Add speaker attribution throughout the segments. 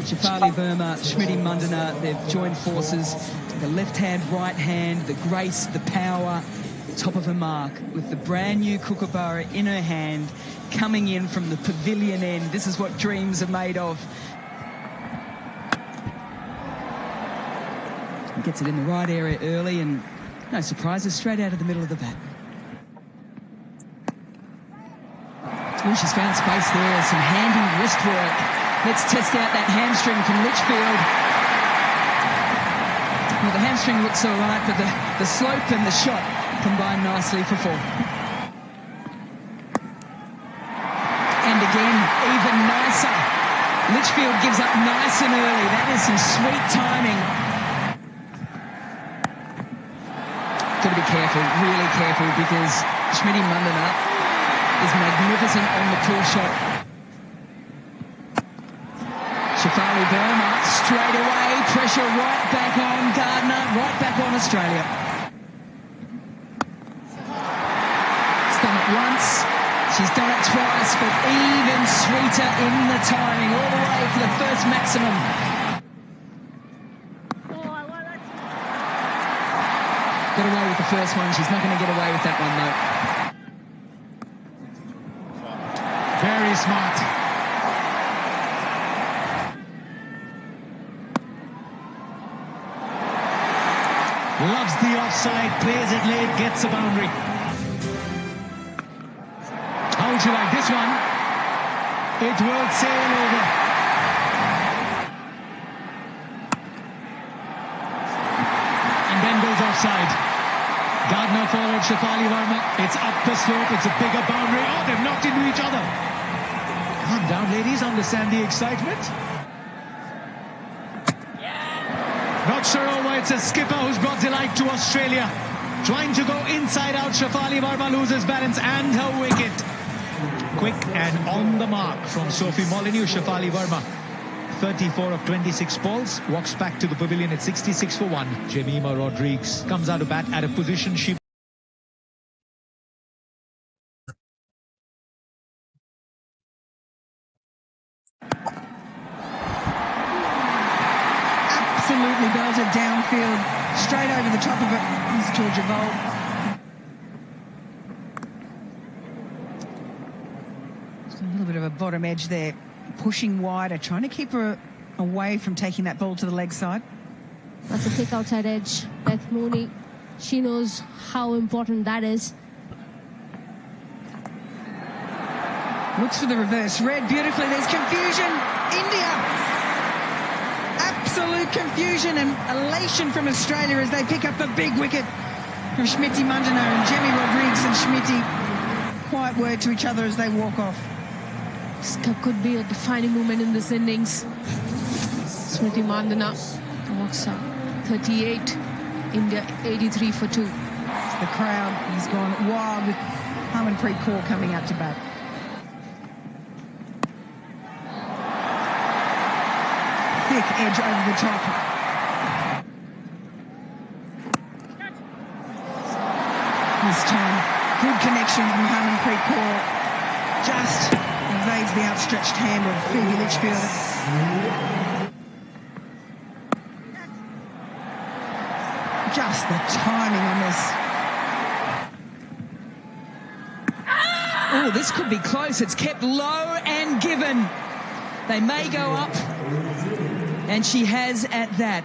Speaker 1: Shafali Verma, Smriti Mandana, they've joined forces. The left hand, right hand, the grace, the power, top of her mark, with the brand new Kookaburra in her hand, coming in from the pavilion end. This is what dreams are made of. Gets it in the right area early, and no surprises, straight out of the middle of the bat. Oh, she's found space there, some handy wrist work. Let's test out that hamstring from Litchfield. Well, the hamstring looks all right, but the slope and the shot combine nicely for 4. And again, even nicer. Litchfield gives up nice and early. That is some sweet timing. Got to be careful, really careful, because Smriti Mandana is magnificent on the pull shot. Shafali Verma straight away, pressure right back on Gardner, right back on Australia. She's done it once, she's done it twice, but even sweeter in the timing, all the way for the first maximum. Got away with the first one, she's not going to get away with that one though.
Speaker 2: Very smart. Loves the offside, plays it late, gets a boundary. How would you like this one? It will sail over. And then goes offside. Gardner followed Shafali Verma. It's up the slope, it's a bigger boundary. Oh, they've knocked into each other. Calm down, ladies, understand the excitement. Not sure why it's a skipper who's brought delight to Australia. Trying to go inside out, Shafali Verma loses balance and her wicket. Quick and on the mark from Sophie Molyneux. Shafali Verma, 34 of 26 balls, walks back to the pavilion at 66 for 1. Jemimah Rodrigues comes out of bat at a position she...
Speaker 3: Absolutely belted downfield, straight over the top of it. It's Georgia Vold. Just a little bit of a bottom edge there, pushing wider, trying to keep her away from taking that ball to the leg side.
Speaker 4: That's a thick outside edge. Beth Mooney, she knows how important that is.
Speaker 3: Looks for the reverse. Read beautifully. There's confusion. India. Absolute confusion and elation from Australia as they pick up a big wicket from Smriti Mandana and Jemmy Rodrigues and Smriti. Quiet word to each other as they walk off.
Speaker 4: This could be a defining moment in this innings. Smriti Mandana walks up 38, India 83 for 2.
Speaker 3: The crowd has gone wild with Harmanpreet Kaur coming out to bat. Thick edge over the top. This time, good connection from Harmanpreet Kaur. Just evades the outstretched hand of Phoebe Litchfield. Just the timing on this.
Speaker 1: Oh, this could be close. It's kept low and given. They may go up. And she has at that.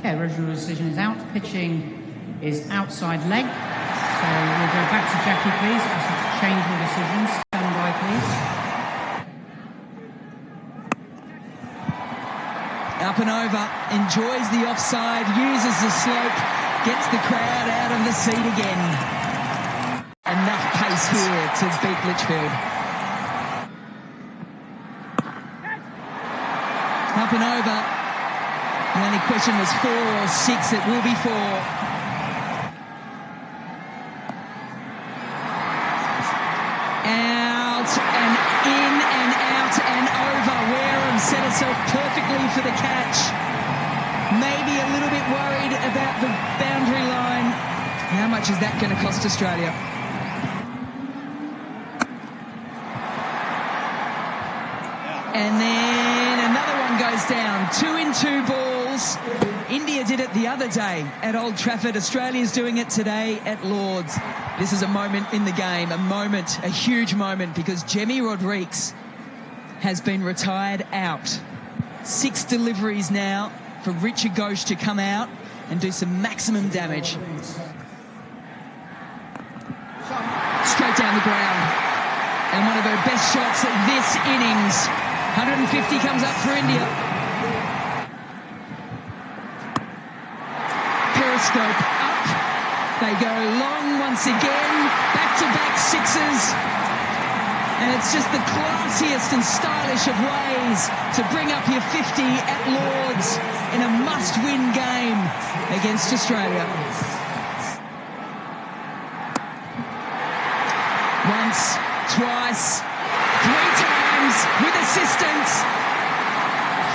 Speaker 5: Yeah, original decision is out. Pitching is outside leg. So we'll go back to Jackie, please. Ask her to change the decision. Stand by, please.
Speaker 1: Up and over. Enjoys the offside. Uses the slope. Gets the crowd out of the seat again. Enough pace here to beat Litchfield. Up and over. The only question was 4 or 6. It will be 4. Out and in and out and over. Wareham set herself perfectly for the catch. Maybe a little bit worried about the boundary line. How much is that going to cost Australia? And then 2 in 2 balls. India did it the other day at Old Trafford. Australia's doing it today at Lord's. This is a moment in the game, a huge moment, because Jemmy Rodrigues has been retired out. 6 deliveries now for Richard Ghosh to come out and do some maximum damage. Straight down the ground. And one of her best shots at this innings. 150 comes up for India. Periscope up. They go long once again. Back-to-back sixes. And it's just the classiest and stylish of ways to bring up your 50 at Lord's in a must-win game against Australia. Once, twice, 3 times with assistance.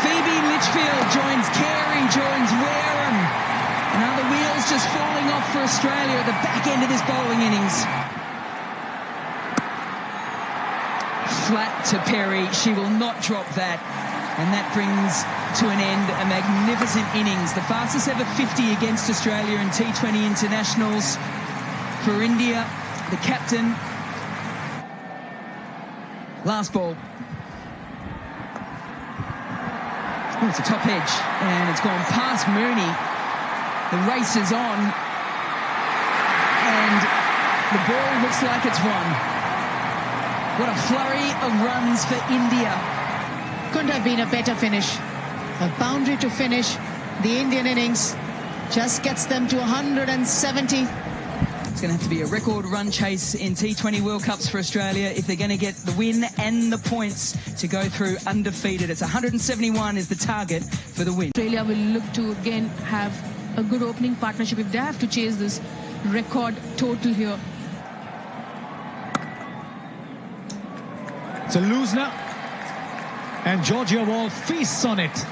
Speaker 1: Phoebe Litchfield joins Carey, joins Wareham. And are the wheels just falling off for Australia at the back end of this bowling innings? Flat to Perry. She will not drop that. And that brings to an end a magnificent innings. The fastest ever 50 against Australia in T20 internationals. For India, the captain. Last ball. Oh, it's a top edge. And it's gone past Mooney. The race is on. And the ball looks like it's won. What a flurry of runs for India.
Speaker 6: Couldn't have been a better finish. A boundary to finish. The Indian innings just gets them to 170.
Speaker 1: It's going to have to be a record run chase in T20 World Cups for Australia if they're going to get the win and the points to go through undefeated. It's 171 is the target for the win.
Speaker 4: Australia will look to again have a good opening partnership if they have to chase this record total here.
Speaker 2: It's a loosener, and Georgia Wall feasts on it.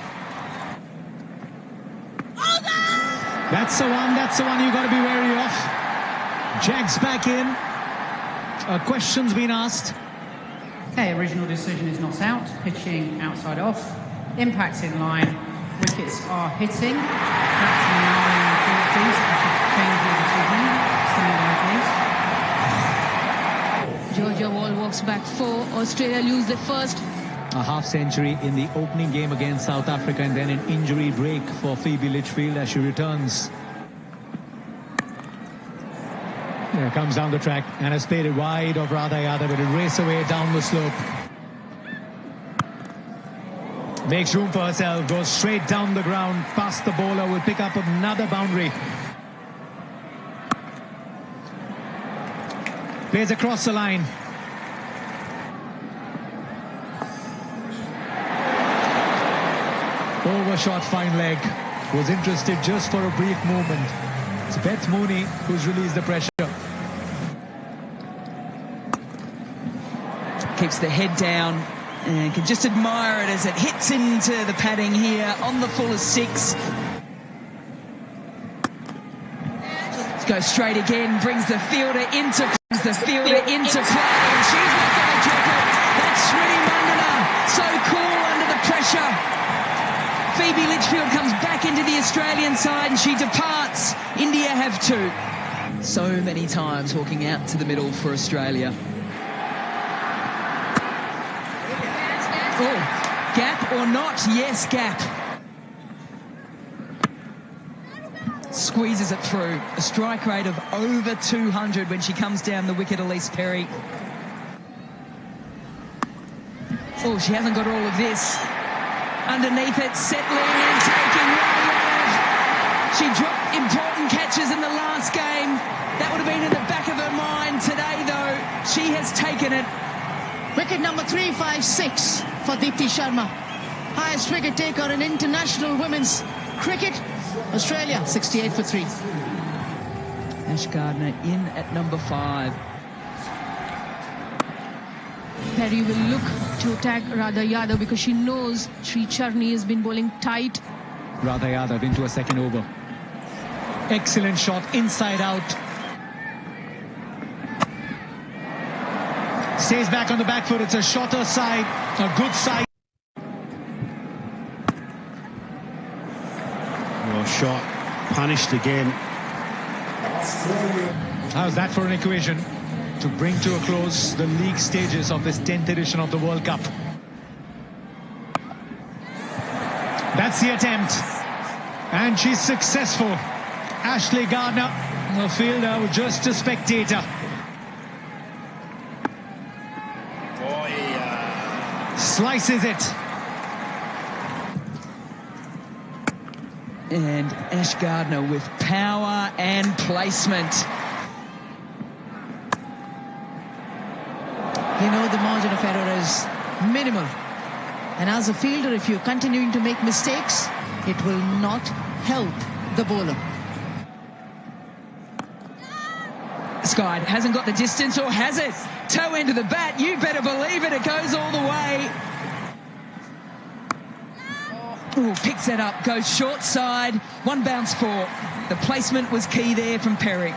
Speaker 2: That's the one you've got to be wary of. Jags back in. A question's been asked.
Speaker 5: Okay, original decision is not out. Pitching outside off. Impact in line. Wickets are hitting. That's now in the field, please. I should change your decision. Stand by, please.
Speaker 4: Georgia Wall walks back 4. Australia lose the first.
Speaker 2: A half century in the opening game against South Africa, and then an injury break for Phoebe Litchfield as she returns. There comes down the track and has played it wide of Radha Yadav, but it race away down the slope. Makes room for herself, goes straight down the ground, past the bowler, will pick up another boundary. Plays across the line. Overshot fine leg. Was interested just for a brief moment. It's Beth Mooney who's released the pressure.
Speaker 1: Keeps the head down and can just admire it as it hits into the padding here on the full of 6. Let's go straight again, brings the fielder into play, and she's not going to drop it. That's Smriti Mandana, so cool under the pressure. Phoebe Litchfield comes back into the Australian side and she departs. India have 2. So many times walking out to the middle for Australia. Oh, gap or not? Yes, gap. Squeezes it through. A strike rate of over 200 when she comes down the wicket, Elise Perry. Oh, she hasn't got all of this. Underneath it, settling and taking right off. She dropped important catches in the last game. That would have been in the back of her mind. Today, though, she has taken it.
Speaker 6: Wicket number 356 for Deepti Sharma. Highest wicket taker in international women's cricket. Australia 68 for 3.
Speaker 1: Ash Gardner in at number 5.
Speaker 4: Perry will look to attack Radha Yadav because she knows Sri Charni has been bowling tight.
Speaker 2: Radha Yadav into a second over. Excellent shot, inside out. Stays back on the back foot. It's a shorter side, a good side.
Speaker 7: Well, shot punished again.
Speaker 2: How's that for an equation to bring to a close the league stages of this 10th edition of the World Cup? That's the attempt, and she's successful. Ashley Gardner, the fielder, just a spectator. Slices it.
Speaker 1: And Ash Gardner with power and placement.
Speaker 6: You know, the margin of error is minimal. And as a fielder, if you're continuing to make mistakes, it will not help the bowler.
Speaker 1: Sky hasn't got the distance, or has it? Toe end of the bat, you better believe it, it goes all the way. Ooh, picks that up, goes short side, one bounce four. The placement was key there from Perry.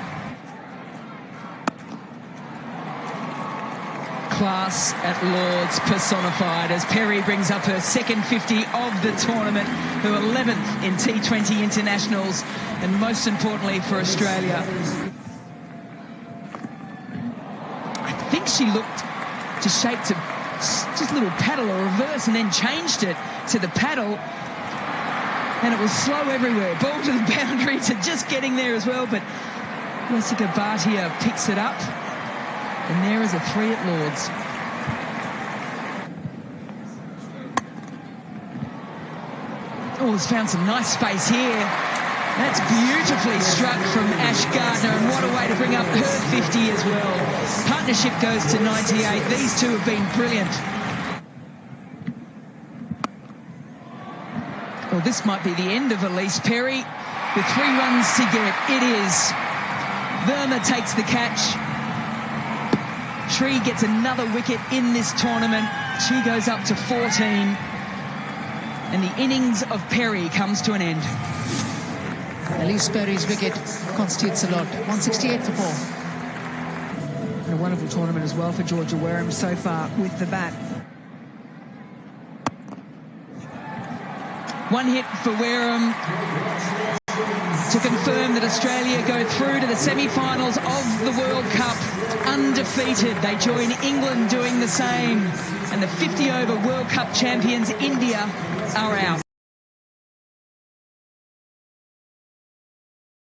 Speaker 1: Class at Lord's personified as Perry brings up her second 50 of the tournament, her 11th in T20 internationals, and most importantly for Australia. I think she looked to shape to just a little paddle or reverse and then changed it to the paddle, and it was slow everywhere. Ball to the boundary to just getting there as well, but Jessica Bhatia picks it up. And there is a 3 at Lord's. Oh, has found some nice space here. That's beautifully struck from Ash Gardner, and what a way to bring up her 50 as well. Partnership goes to 98. These two have been brilliant. Well, this might be the end of Elise Perry with 3 runs to get. It is. Verma takes the catch. Shree gets another wicket in this tournament. She goes up to 14. And the innings of Perry comes to an end.
Speaker 6: Elise Perry's wicket constitutes a lot. 168 for 4.
Speaker 3: And a wonderful tournament as well for Georgia Wareham so far with the bat.
Speaker 1: One hit for Wareham to confirm that Australia go through to the semi-finals of the World Cup undefeated. They join England doing the same. And the 50-over World Cup champions, India, are out.